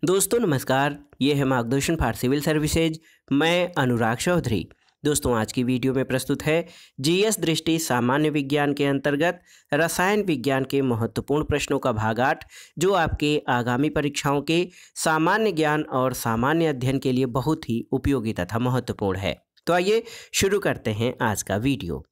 दोस्तों नमस्कार, ये है मार्गदर्शन फॉर सिविल सर्विसेज। मैं अनुराग चौधरी। दोस्तों आज की वीडियो में प्रस्तुत है जीएस दृष्टि सामान्य विज्ञान के अंतर्गत रसायन विज्ञान के महत्वपूर्ण प्रश्नों का भाग 8, जो आपके आगामी परीक्षाओं के सामान्य ज्ञान और सामान्य अध्ययन के लिए बहुत ही उपयोगी तथा महत्वपूर्ण है। तो आइए शुरू करते हैं आज का वीडियो।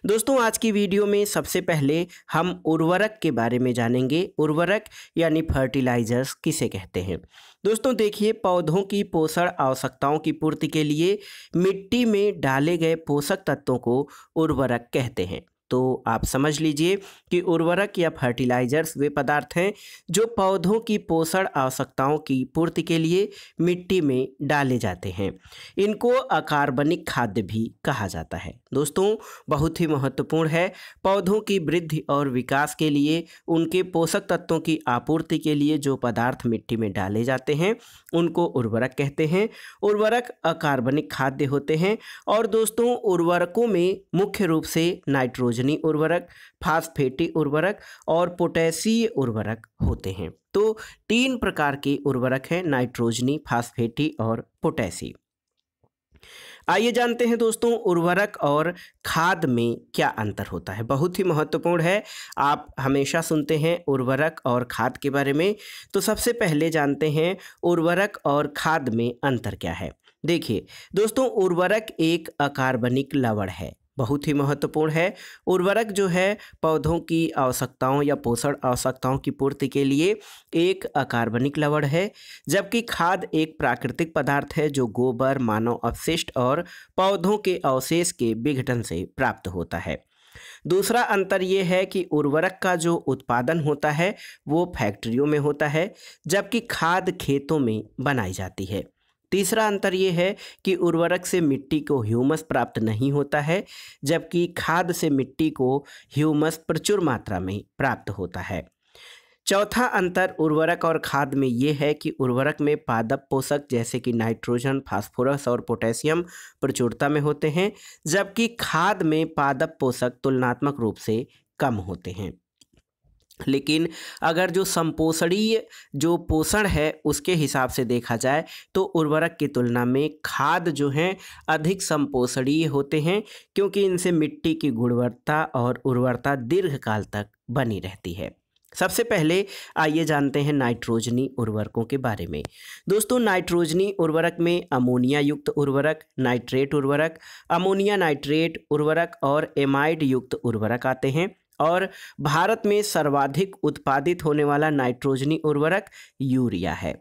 दोस्तों आज की वीडियो में सबसे पहले हम उर्वरक के बारे में जानेंगे। उर्वरक यानी फर्टिलाइजर्स किसे कहते हैं। दोस्तों देखिए, पौधों की पोषण आवश्यकताओं की पूर्ति के लिए मिट्टी में डाले गए पोषक तत्वों को उर्वरक कहते हैं। तो आप समझ लीजिए कि उर्वरक या फर्टिलाइजर्स वे पदार्थ हैं जो पौधों की पोषण आवश्यकताओं की पूर्ति के लिए मिट्टी में डाले जाते हैं। इनको अकार्बनिक खाद्य भी कहा जाता है। दोस्तों बहुत ही महत्वपूर्ण है, पौधों की वृद्धि और विकास के लिए उनके पोषक तत्वों की आपूर्ति के लिए जो पदार्थ मिट्टी में डाले जाते हैं उनको उर्वरक कहते हैं। उर्वरक अकार्बनिक खाद्य होते हैं और दोस्तों उर्वरकों में मुख्य रूप से नाइट्रोजनी उर्वरक, फास्फेटी उर्वरक और पोटेशियम उर्वरक होते हैं। तो 3 प्रकार के उर्वरक हैं, नाइट्रोजनी, फास्फेटी और पोटेशियम। आइए जानते हैं दोस्तों उर्वरक और खाद में क्या अंतर होता है। बहुत ही महत्वपूर्ण है, आप हमेशा सुनते हैं उर्वरक और खाद के बारे में। तो सबसे पहले जानते हैं उर्वरक और खाद में अंतर क्या है। देखिए दोस्तों, उर्वरक एक अकार्बनिक लवण है, बहुत ही महत्वपूर्ण है। उर्वरक जो है पौधों की आवश्यकताओं या पोषण आवश्यकताओं की पूर्ति के लिए एक अकार्बनिक लवण है, जबकि खाद एक प्राकृतिक पदार्थ है जो गोबर, मानव अपशिष्ट और पौधों के अवशेष के विघटन से प्राप्त होता है। दूसरा अंतर ये है कि उर्वरक का जो उत्पादन होता है वो फैक्ट्रियों में होता है, जबकि खाद खेतों में बनाई जाती है। तीसरा अंतर ये है कि उर्वरक से मिट्टी को ह्यूमस प्राप्त नहीं होता है, जबकि खाद से मिट्टी को ह्यूमस प्रचुर मात्रा में प्राप्त होता है। चौथा अंतर उर्वरक और खाद में ये है कि उर्वरक में पादप पोषक जैसे कि नाइट्रोजन, फास्फोरस और पोटेशियम प्रचुरता में होते हैं, जबकि खाद में पादप पोषक तुलनात्मक रूप से कम होते हैं। लेकिन अगर जो संपोषणीय जो पोषण है उसके हिसाब से देखा जाए तो उर्वरक की तुलना में खाद जो हैं अधिक संपोषणीय होते हैं, क्योंकि इनसे मिट्टी की गुणवत्ता और उर्वरता दीर्घकाल तक बनी रहती है। सबसे पहले आइए जानते हैं नाइट्रोजनी उर्वरकों के बारे में। दोस्तों नाइट्रोजनी उर्वरक में अमोनिया युक्त उर्वरक, नाइट्रेट उर्वरक, अमोनिया नाइट्रेट उर्वरक और एमाइड युक्त उर्वरक आते हैं। और भारत में सर्वाधिक उत्पादित होने वाला नाइट्रोजनी उर्वरक यूरिया है।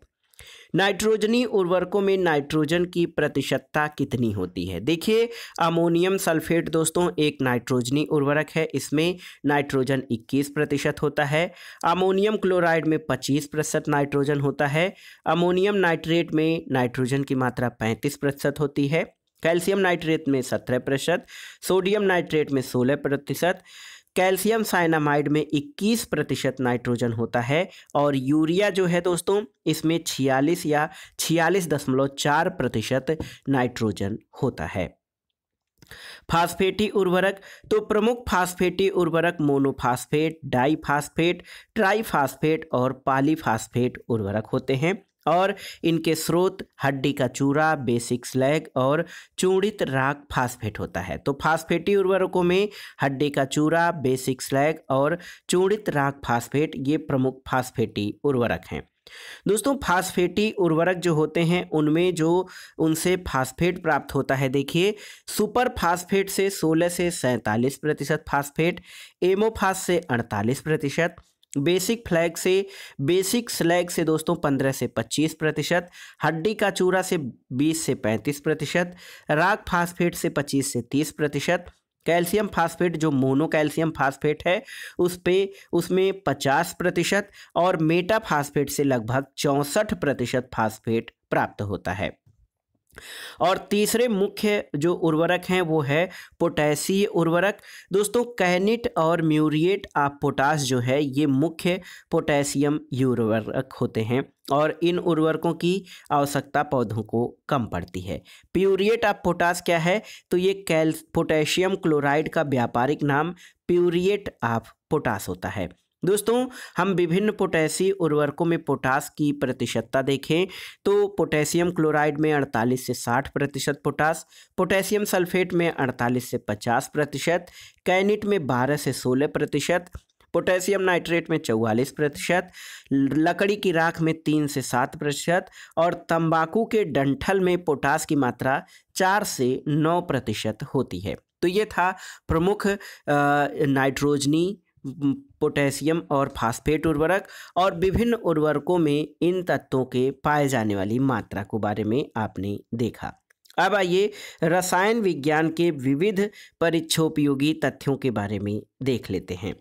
नाइट्रोजनी उर्वरकों में नाइट्रोजन की प्रतिशतता कितनी होती है। देखिए, अमोनियम सल्फेट दोस्तों एक नाइट्रोजनी उर्वरक है, इसमें नाइट्रोजन 21% होता है। अमोनियम क्लोराइड में 25% नाइट्रोजन होता है। अमोनियम नाइट्रेट में नाइट्रोजन की मात्रा 35% होती है। कैल्शियम नाइट्रेट में 17%, सोडियम नाइट्रेट में 16%, कैल्शियम साइनामाइड में 21% नाइट्रोजन होता है और यूरिया जो है दोस्तों इसमें 46 या 46.4% नाइट्रोजन होता है। फास्फेटी उर्वरक, तो प्रमुख फास्फेटी उर्वरक मोनोफास्फेट, डाईफास्फेट, ट्राईफास्फेट और पॉलीफास्फेट उर्वरक होते हैं और इनके स्रोत हड्डी का चूरा, बेसिक स्लैग और चूर्णित राख फास्फेट होता है। तो फास्फेटी उर्वरकों में हड्डी का चूरा, बेसिक स्लैग और चूर्णित राख फास्फेट ये प्रमुख फास्फेटी उर्वरक हैं। दोस्तों फास्फेटी उर्वरक जो होते हैं उनमें जो उनसे फास्फेट प्राप्त होता है, देखिए सुपर फास्फेट से 16 से 47% फास्फेट, एमोफास से 48%, बेसिक स्लैग से दोस्तों 15 से 25%, हड्डी का चूरा से 20 से 35%, राख फास्फेट से 25 से 30%, कैल्शियम फास्फेट जो मोनो कैल्शियम फास्फेट है उसमें 50% और मेटा फास्फेट से लगभग 64% फास्फेट प्राप्त होता है। और तीसरे मुख्य जो उर्वरक हैं वो है पोटेशियम उर्वरक। दोस्तों कैनिट और म्यूरिएट ऑफ पोटाश जो है ये मुख्य पोटेशियम उर्वरक होते हैं और इन उर्वरकों की आवश्यकता पौधों को कम पड़ती है। प्यूरिएट ऑफ पोटाश क्या है, तो ये पोटेशियम क्लोराइड का व्यापारिक नाम प्यूरिएट ऑफ पोटाश होता है। दोस्तों, हम विभिन्न पोटेशियम उर्वरकों में पोटास की प्रतिशतता देखें तो पोटेशियम क्लोराइड में 48 से 60% पोटास, पोटेशियम सल्फेट में 48 से 50%, कैनिट में 12 से 16%, पोटेशियम नाइट्रेट में 44%, लकड़ी की राख में 3 से 7% और तंबाकू के डंठल में पोटास की मात्रा 4 से 9% होती है। तो ये था प्रमुख नाइट्रोजनी, पोटेशियम और फास्फेट उर्वरक और विभिन्न उर्वरकों में इन तत्वों के पाए जाने वाली मात्रा को बारे में आपने देखा। अब आइए रसायन विज्ञान के विविध परीक्षोपयोगी तथ्यों के बारे में देख लेते हैं।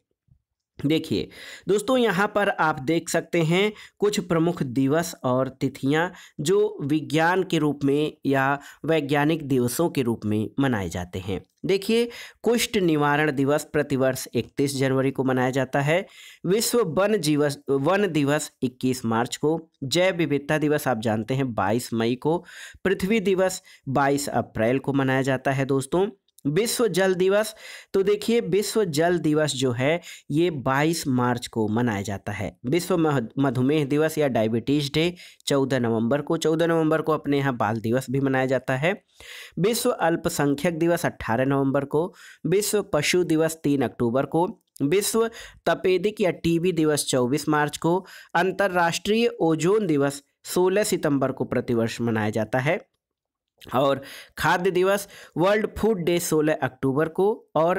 देखिए दोस्तों, यहाँ पर आप देख सकते हैं कुछ प्रमुख दिवस और तिथियाँ जो विज्ञान के रूप में या वैज्ञानिक दिवसों के रूप में मनाए जाते हैं। देखिए, कुष्ठ निवारण दिवस प्रतिवर्ष 31 जनवरी को मनाया जाता है। विश्व वन दिवस 21 मार्च को। जैव विविधता दिवस आप जानते हैं 22 मई को। पृथ्वी दिवस 22 अप्रैल को मनाया जाता है। दोस्तों, विश्व जल दिवस, तो देखिए विश्व जल दिवस जो है ये 22 मार्च को मनाया जाता है। विश्व मधुमेह दिवस या डायबिटीज डे 14 नवंबर को। 14 नवंबर को अपने यहाँ बाल दिवस भी मनाया जाता है। विश्व अल्पसंख्यक दिवस 18 नवंबर को। विश्व पशु दिवस 3 अक्टूबर को। विश्व तपेदिक या टीबी दिवस 24 मार्च को। अंतर्राष्ट्रीय ओजोन दिवस 16 सितंबर को प्रतिवर्ष मनाया जाता है। और खाद्य दिवस वर्ल्ड फूड डे 16 अक्टूबर को और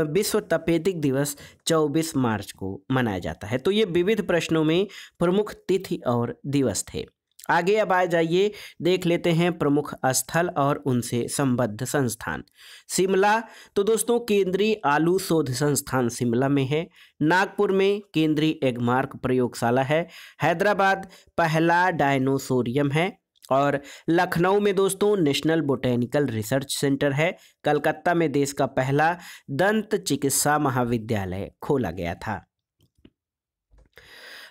विश्व तपेदिक दिवस 24 मार्च को मनाया जाता है। तो ये विविध प्रश्नों में प्रमुख तिथि और दिवस थे। आगे अब आ जाइए, देख लेते हैं प्रमुख स्थल और उनसे संबद्ध संस्थान। शिमला, तो दोस्तों केंद्रीय आलू शोध संस्थान शिमला में है। नागपुर में केंद्रीय एगमार्क प्रयोगशाला है। हैदराबाद पहला डायनोसोरियम है। और लखनऊ में दोस्तों नेशनल बोटेनिकल रिसर्च सेंटर है। कलकत्ता में देश का पहला दंत चिकित्सा महाविद्यालय खोला गया था।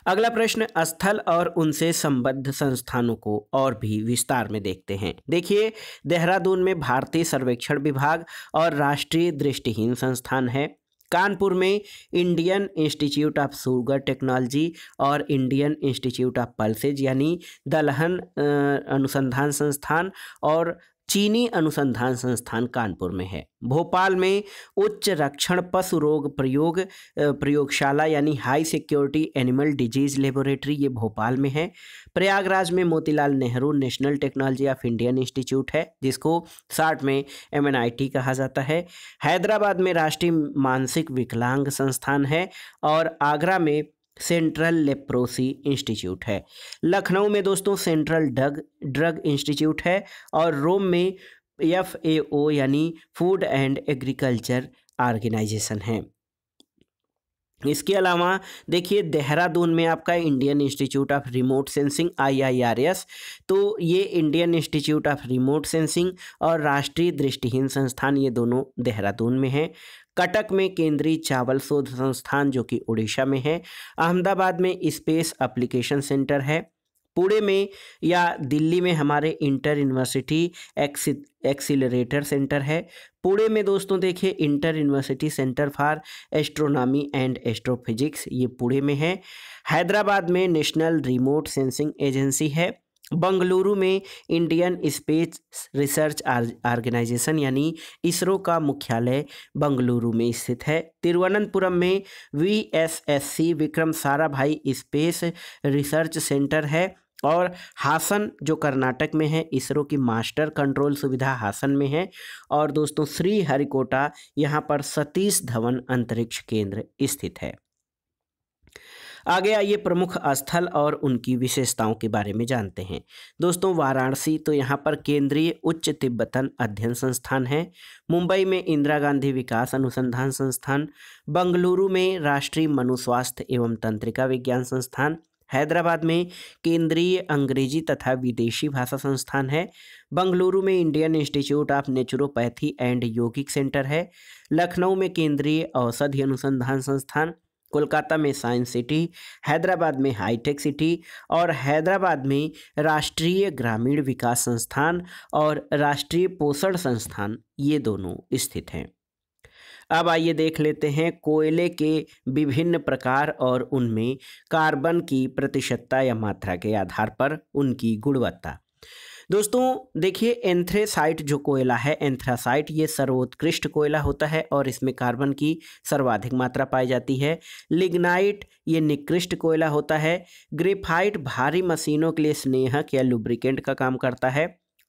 अगला प्रश्न, स्थल और उनसे संबद्ध संस्थानों को और भी विस्तार में देखते हैं। देखिए, देहरादून में भारतीय सर्वेक्षण विभाग और राष्ट्रीय दृष्टिहीन संस्थान है। कानपुर में Indian institute of sugar technology और इंडियन इंस्टीट्यूट ऑफ पल्सेज यानी दलहन अनुसंधान संस्थान और चीनी अनुसंधान संस्थान कानपुर में है। भोपाल में उच्च रक्षण पशु रोग प्रयोगशाला यानी high security animal disease laboratory, ये भोपाल में है। प्रयागराज में Motilal Nehru national technology of Indian institute है, जिसको शॉर्ट में MNIT कहा जाता है। हैदराबाद में राष्ट्रीय मानसिक विकलांग संस्थान है और आगरा में सेंट्रल लेप्रोसी इंस्टीट्यूट है। लखनऊ में दोस्तों सेंट्रल ड्रग इंस्टीट्यूट है और रोम में FAO यानी फूड एंड एग्रीकल्चर ऑर्गेनाइजेशन है। इसके अलावा देखिए, देहरादून में आपका Indian institute of remote sensing IIRS, तो ये Indian institute of remote sensing और राष्ट्रीय दृष्टिहीन संस्थान ये दोनों देहरादून में हैं। कटक में केंद्रीय चावल शोध संस्थान जो कि उड़ीसा में है। अहमदाबाद में स्पेस एप्लीकेशन सेंटर है। पुणे में या दिल्ली में हमारे इंटर यूनिवर्सिटी एक्सीलरेटर सेंटर है। पुणे में दोस्तों देखिए inter university centre for astronomy and astrophysics, ये पुणे में है। हैदराबाद में नेशनल रिमोट सेंसिंग एजेंसी है। बंगलुरु में इंडियन स्पेस रिसर्च ऑर्गेनाइजेशन यानी इसरो का मुख्यालय बंगलुरु में स्थित है। तिरुवनंतपुरम में VSSC Vikram Sarabhai space research centre है और हासन जो कर्नाटक में है, इसरो की मास्टर कंट्रोल सुविधा हासन में है। और दोस्तों श्रीहरिकोटा यहाँ पर सतीश धवन अंतरिक्ष केंद्र स्थित है। आगे आइए प्रमुख स्थल और उनकी विशेषताओं के बारे में जानते हैं। दोस्तों वाराणसी, तो यहाँ पर केंद्रीय उच्च तिब्बतन अध्ययन संस्थान है। मुंबई में इंदिरा गांधी विकास अनुसंधान संस्थान। बेंगलुरु में राष्ट्रीय मनुस्वास्थ्य एवं तंत्रिका विज्ञान संस्थान। हैदराबाद में केंद्रीय अंग्रेजी तथा विदेशी भाषा संस्थान है। बेंगलुरु में Indian institute of naturopathy and yogic centre है। लखनऊ में केंद्रीय औषधि अनुसंधान संस्थान। कोलकाता में साइंस सिटी। हैदराबाद में हाईटेक सिटी और हैदराबाद में राष्ट्रीय ग्रामीण विकास संस्थान और राष्ट्रीय पोषण संस्थान, ये दोनों स्थित हैं। अब आइए देख लेते हैं कोयले के विभिन्न प्रकार और उनमें कार्बन की प्रतिशतता या मात्रा के आधार पर उनकी गुणवत्ता। दोस्तों देखिए, एंथ्रेसाइट जो कोयला है, एंथ्रासाइट ये सर्वोत्कृष्ट कोयला होता है और इसमें कार्बन की सर्वाधिक मात्रा पाई जाती है। लिग्नाइट ये निकृष्ट कोयला होता है। ग्रेफाइट भारी मशीनों के लिए स्नेहक या लुब्रिकेंट का काम करता है।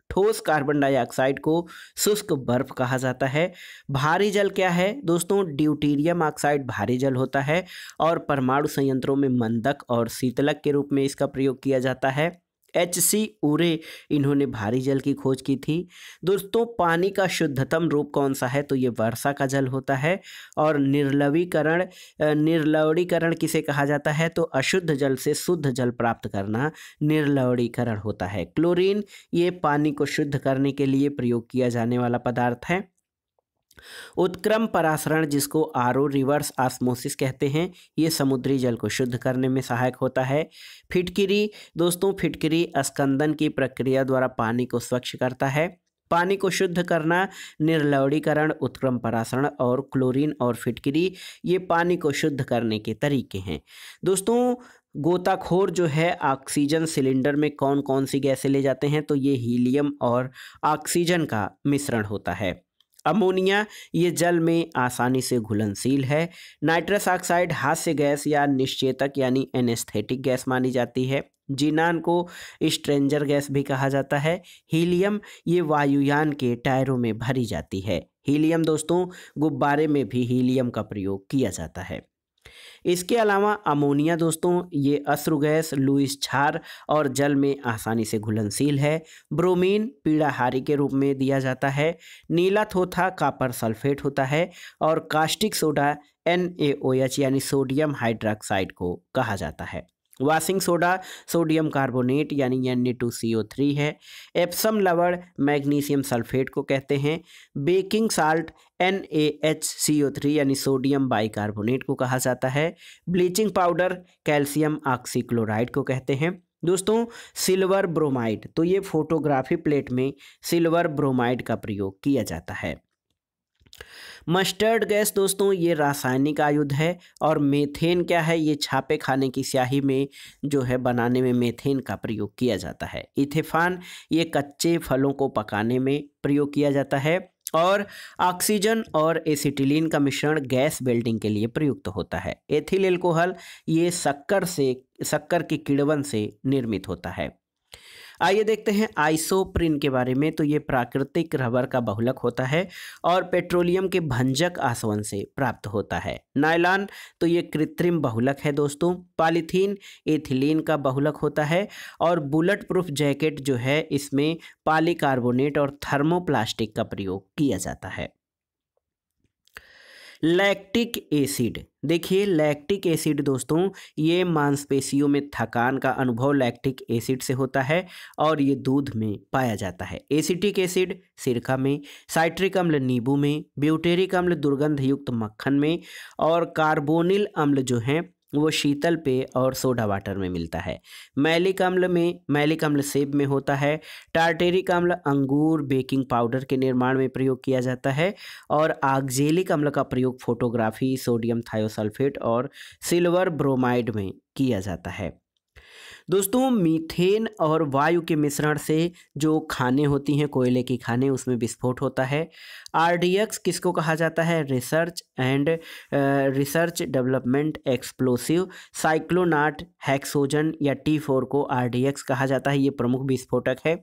ठोस कार्बन डाइऑक्साइड को शुष्क बर्फ कहा जाता है। भारी जल क्या है दोस्तों? ड्यूटेरियम ऑक्साइड भारी जल होता है और परमाणु संयंत्रों में मंदक और शीतलक के रूप में इसका प्रयोग किया जाता है। HC उरे इन्होंने भारी जल की खोज की थी। दोस्तों पानी का शुद्धतम रूप कौन सा है? तो ये वर्षा का जल होता है। और निर्लवणीकरण किसे कहा जाता है? तो अशुद्ध जल से शुद्ध जल प्राप्त करना निर्लवणीकरण होता है। क्लोरीन ये पानी को शुद्ध करने के लिए प्रयोग किया जाने वाला पदार्थ है। उत्क्रम परासरण जिसको RO रिवर्स ऑस्मोसिस कहते हैं, ये समुद्री जल को शुद्ध करने में सहायक होता है। फिटकिरी दोस्तों, फिटकिरी अस्कंदन की प्रक्रिया द्वारा पानी को स्वच्छ करता है। पानी को शुद्ध करना निर्लवणीकरण, उत्क्रम परासरण और क्लोरीन और फिटकिरी ये पानी को शुद्ध करने के तरीके हैं। दोस्तों गोताखोर जो है ऑक्सीजन सिलेंडर में कौन कौन सी गैसें ले जाते हैं? तो ये हीलियम और ऑक्सीजन का मिश्रण होता है। अमोनिया ये जल में आसानी से घुलनशील है। नाइट्रस ऑक्साइड हास्य गैस या निश्चेतक यानी एनेस्थेटिक गैस मानी जाती है। जीनान को स्ट्रेंजर गैस भी कहा जाता है। हीलियम ये वायुयान के टायरों में भरी जाती है। हीलियम दोस्तों गुब्बारे में भी हीलियम का प्रयोग किया जाता है। इसके अलावा अमोनिया दोस्तों ये अश्रु गैस, लुईस क्षार और जल में आसानी से घुलनशील है। ब्रोमीन पीड़ाहारी के रूप में दिया जाता है। नीला थोथा कॉपर सल्फेट होता है और कास्टिक सोडा NaOH यानी सोडियम हाइड्रोक्साइड को कहा जाता है। वाशिंग सोडा सोडियम कार्बोनेट यानी Na2CO3 है। एप्सम लवण मैग्नीशियम सल्फेट को कहते हैं। बेकिंग साल्ट NaHCO3 यानी सोडियम बाइकार्बोनेट को कहा जाता है। ब्लीचिंग पाउडर कैल्शियम ऑक्सीक्लोराइड को कहते हैं। दोस्तों सिल्वर ब्रोमाइड, तो ये फोटोग्राफी प्लेट में सिल्वर ब्रोमाइड का प्रयोग किया जाता है। मस्टर्ड गैस दोस्तों ये रासायनिक आयुध है। और मेथेन क्या है? ये छापे खाने की स्याही में जो है बनाने में मेथेन का प्रयोग किया जाता है। इथेफान ये कच्चे फलों को पकाने में प्रयोग किया जाता है। और ऑक्सीजन और एसिटिलीन का मिश्रण गैस वेल्डिंग के लिए प्रयुक्त होता है। एथिल एल्कोहल ये शक्कर के किण्वन से निर्मित होता है। आइए देखते हैं आइसोप्रीन के बारे में। तो ये प्राकृतिक रबर का बहुलक होता है और पेट्रोलियम के भंजक आसवन से प्राप्त होता है। नायलॉन तो ये कृत्रिम बहुलक है दोस्तों। पॉलीथीन एथिलीन का बहुलक होता है। और बुलेट प्रूफ जैकेट जो है इसमें पॉलीकार्बोनेट और थर्मोप्लास्टिक का प्रयोग किया जाता है। लैक्टिक एसिड, देखिए लैक्टिक एसिड दोस्तों ये मांसपेशियों में थकान का अनुभव लैक्टिक एसिड से होता है और ये दूध में पाया जाता है। एसिटिक एसिड सिरका में, साइट्रिक अम्ल नींबू में, ब्यूटेरिक अम्ल दुर्गंध युक्त मक्खन में और कार्बोनिल अम्ल जो है वो शीतल पेय और सोडा वाटर में मिलता है। मैलिक अम्ल सेब में होता है। टार्टेरिक अम्ल अंगूर बेकिंग पाउडर के निर्माण में प्रयोग किया जाता है। और ऑक्जेलिक अम्ल का प्रयोग फोटोग्राफी सोडियम थायोसल्फेट और सिल्वर ब्रोमाइड में किया जाता है। दोस्तों मीथेन और वायु के मिश्रण से जो खानें होती हैं, कोयले की खानें, उसमें विस्फोट होता है। RDX किसको कहा जाता है? Research development explosive. Cyclonite hexogen या T4 को RDX कहा जाता है, ये प्रमुख विस्फोटक है।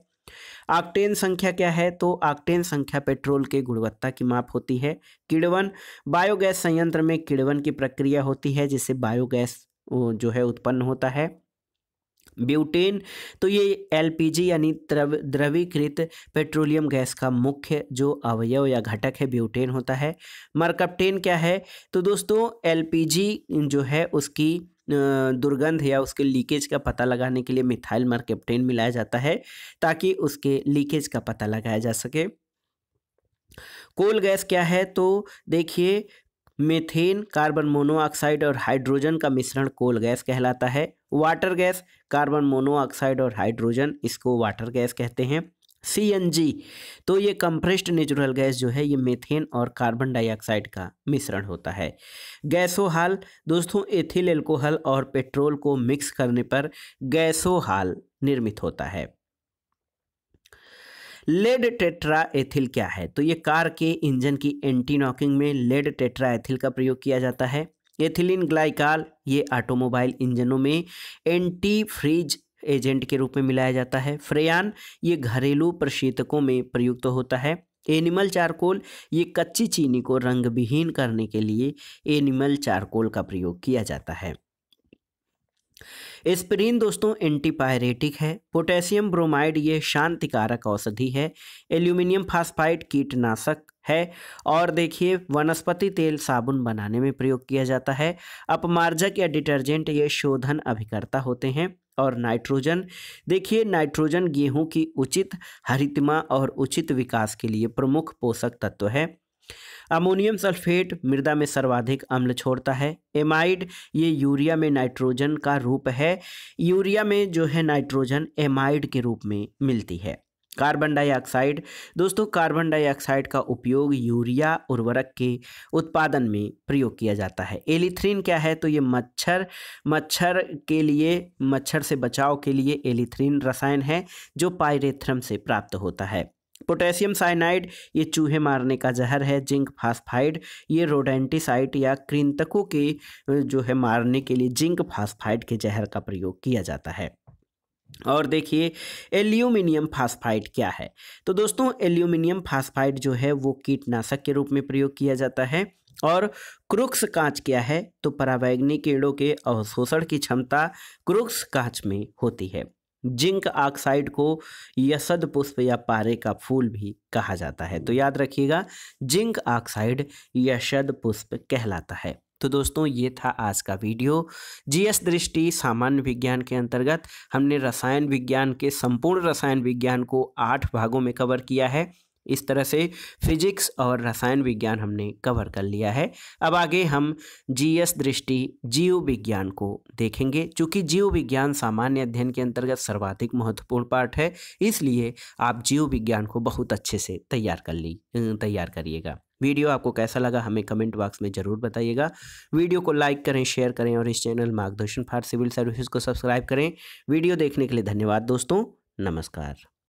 ऑक्टेन संख्या क्या है? तो ऑक्टेन संख्या पेट्रोल के गुणवत्ता की माप होती है। किण्वन बायोगैस संयंत्र में किण्वन की प्रक्रिया होती है जिससे बायोगैस जो है उत्पन्न होता है। ब्यूटेन तो ये LPG यानी द्रवीकृत पेट्रोलियम गैस का मुख्य जो अवयव या घटक है ब्यूटेन होता है। मरकप्टेन क्या है? तो दोस्तों LPG जो है उसकी दुर्गंध या उसके लीकेज का पता लगाने के लिए मिथाइल मरकप्टेन मिलाया जाता है ताकि उसके लीकेज का पता लगाया जा सके। कोल गैस क्या है? तो देखिए मीथेन कार्बन मोनोऑक्साइड और हाइड्रोजन का मिश्रण कोल गैस कहलाता है। वाटर गैस कार्बन मोनोऑक्साइड और हाइड्रोजन, इसको वाटर गैस कहते हैं। CNG, तो ये कंप्रेस्ड नेचुरल गैस जो है ये मीथेन और कार्बन डाइऑक्साइड का मिश्रण होता है। गैसोहाल दोस्तों एथिल एल्कोहल और पेट्रोल को मिक्स करने पर गैसोहाल निर्मित होता है। लेड टेट्रा एथिल क्या है? तो ये कार के इंजन की एंटी नॉकिंग में लेड टेट्रा एथिल का प्रयोग किया जाता है। एथिलीन ग्लाइकॉल ये ऑटोमोबाइल इंजनों में एंटी फ्रीज एजेंट के रूप में मिलाया जाता है। फ्रेयान ये घरेलू प्रशीतकों में प्रयुक्त होता है। एनिमल चारकोल ये कच्ची चीनी को रंग विहीन करने के लिए एनिमल चारकोल का प्रयोग किया जाता है। एस्पिरिन दोस्तों एंटीपायरेटिक है। पोटेशियम ब्रोमाइड ये शांतिकारक औषधि है। एल्यूमिनियम फास्फाइड कीटनाशक है। और देखिए वनस्पति तेल साबुन बनाने में प्रयोग किया जाता है। अपमार्जक या डिटर्जेंट ये शोधन अभिकर्ता होते हैं। और नाइट्रोजन, देखिए नाइट्रोजन गेहूं की उचित हरितमा और उचित विकास के लिए प्रमुख पोषक तत्व है। अमोनियम सल्फेट मृदा में सर्वाधिक अम्ल छोड़ता है। एमाइड ये यूरिया में नाइट्रोजन का रूप है। यूरिया में जो है नाइट्रोजन एमाइड के रूप में मिलती है। कार्बन डाइऑक्साइड दोस्तों कार्बन डाइऑक्साइड का उपयोग यूरिया उर्वरक के उत्पादन में प्रयोग किया जाता है। एलिथ्रीन क्या है? तो ये मच्छर के लिए मच्छर से बचाव के लिए एलिथ्रीन रसायन है जो पायरेथ्रम से प्राप्त होता है। पोटेशियम साइनाइड ये चूहे मारने का जहर है। जिंक फास्फाइड ये रोडेंटिसाइड या कृंतकों के जो है मारने के लिए जिंक फास्फाइड के जहर का प्रयोग किया जाता है। और देखिए एल्यूमिनियम फास्फाइड क्या है? तो दोस्तों एल्यूमिनियम फास्फाइड जो है वो कीटनाशक के रूप में प्रयोग किया जाता है। और क्रुक्स कांच क्या है? तो परावैंगनी कीड़ों के अवशोषण की क्षमता क्रुक्स कांच में होती है। जिंक ऑक्साइड को यशद पुष्प या पारे का फूल भी कहा जाता है। तो याद रखिएगा जिंक ऑक्साइड यशद पुष्प कहलाता है। तो दोस्तों ये था आज का वीडियो। जीएस दृष्टि सामान्य विज्ञान के अंतर्गत हमने रसायन विज्ञान के संपूर्ण रसायन विज्ञान को 8 भागों में कवर किया है। इस तरह से फिजिक्स और रसायन विज्ञान हमने कवर कर लिया है। अब आगे हम जीएस दृष्टि जीव विज्ञान को देखेंगे। चूँकि जीव विज्ञान सामान्य अध्ययन के अंतर्गत सर्वाधिक महत्वपूर्ण पार्ट है, इसलिए आप जीव विज्ञान को बहुत अच्छे से तैयार करिएगा। वीडियो आपको कैसा लगा हमें कमेंट बॉक्स में ज़रूर बताइएगा। वीडियो को लाइक करें, शेयर करें और इस चैनल मार्गदर्शन फॉर सिविल सर्विसेज को सब्सक्राइब करें। वीडियो देखने के लिए धन्यवाद दोस्तों। नमस्कार।